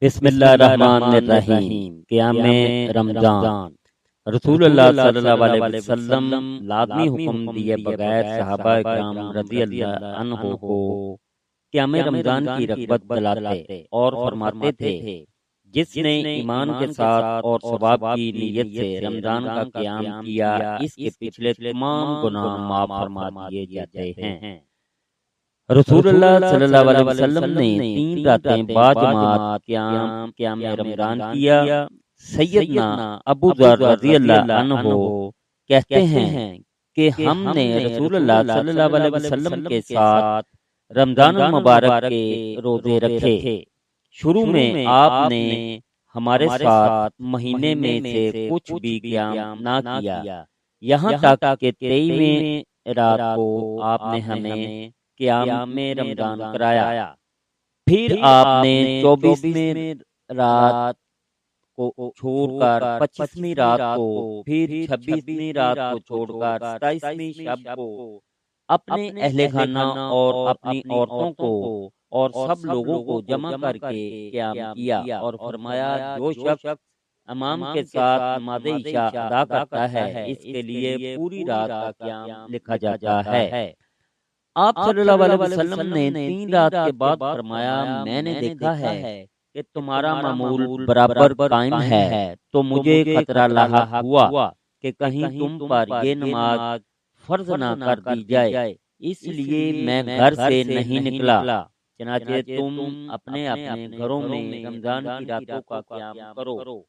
بسم اللہ الرحمن الرحیم۔ قیام رمضان۔ رسول اللہ صلی اللہ علیہ وسلم لازمی حکم دیے بغیر صحابہ کرام رضی اللہ عنہ کو قیام رمضان کی رغبت دلاتے اور فرماتے تھے، جس نے ایمان کے ساتھ اور ثواب کی نیت سے رمضان کا قیام کیا، اس کے پچھلے تمام گناہ معاف فرما دیے جاتے ہیں۔ رسول اللہ صلی اللہ علیہ وسلم نے 3 راتیں باجماعت قیام رمضان کیا۔ سیدنا ابو ذر رضی اللہ عنہ کہتے ہیں کہ ہم نے رسول اللہ صلی اللہ علیہ وسلم کے ساتھ رمضان المبارک کے روزے رکھے۔ شروع میں آپ نے ہمارے ساتھ مہینے میں سے کچھ بھی قیام نہ کیا، یہاں تک کہ 23ویں رات کو آپ نے ہمیں قیام میں رمضان کرایا۔ پھر آپ نے 24ویں رات کو چھوڑ کر 25ویں رات کو، پھر 26ویں رات کو چھوڑ کر 27ویں شب کو اپنے اہل خانہ اور اپنی عورتوں کو اور سب لوگوں کو جمع کر کے قیام کیا اور فرمایا، جو شخص امام کے ساتھ نماز عشاء ادا کرتا ہے، اس کے لیے پوری رات کا قیام لکھا جاتا ہے۔ آپ صلی اللہ علیہ وسلم نے 3 رات کے بعد فرمایا، میں نے دیکھا ہے کہ تمہارا معمول برابر قائم ہے، تو مجھے خطرہ لاحق ہوا کہ کہیں تم پر یہ نماز فرض نہ کر دی جائے، اس لیے میں گھر سے نہیں نکلا۔ چنانچہ تم اپنے گھروں میں رمضان کی راتوں کا قیام کرو۔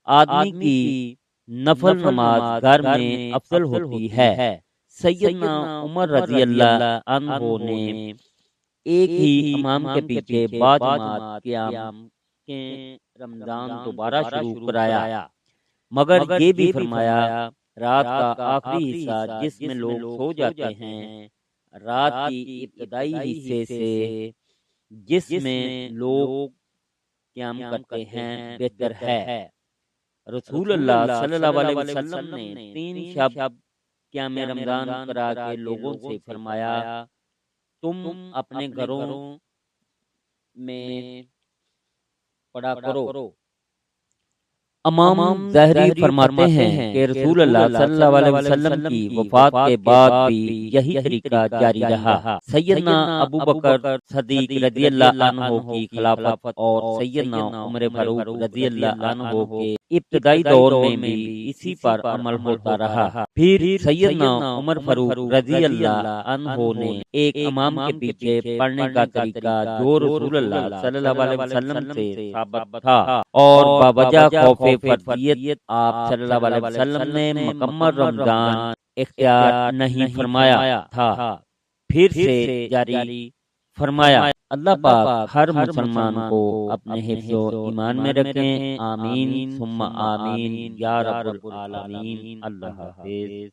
آدمی کی نفل نماز گھر میں افضل ہوتی ہے۔ سیدنا عمر رضی اللہ عنہ نے ایک ہی امام کے پیچھے باجماعت قیام کے رمضان دوبارہ شروع کرایا، مگر یہ بھی فرمایا، رات کا آخری حصہ جس میں لوگ سو جاتے ہیں، رات کی ابتدائی حصے سے جس میں لوگ قیام کرتے ہیں، بہتر ہے۔ رسول اللہ صلی اللہ علیہ وسلم نے 3 شب قیام رمضان کرا کے لوگوں سے فرمایا، تم اپنے گھروں میں پڑھا کرو۔ امام ظاہری فرماتے ہیں کہ رسول اللہ صلی اللہ علیہ وسلم کی وفات کے بعد بھی یہی طریقہ جاری رہا۔ سیدنا ابو بکر صدیق رضی اللہ عنہ کی خلافت اور سیدنا عمر فاروق رضی اللہ عنہ کے ابتدائی دور میں بھی اسی پر عمل ہوتا رہا۔ پھر سیدنا عمر فاروق رضی اللہ عنہ نے ایک امام کے پیچھے پڑھنے کا طریقہ جو رسول اللہ صلی اللہ علیہ وسلم سے ثابت تھا اور باوجہ خوف فرضیت آپ صلی اللہ علیہ وسلم نے مکمل رمضان اختیار نہیں فرمایا تھا، پھر سے جاری فرمایا۔ اللہ پاک ہر مسلمان کو اپنے حفظ و ایمان میں رکھیں، آمین ثم آمین یا رب العالمین۔ اللہ حافظ۔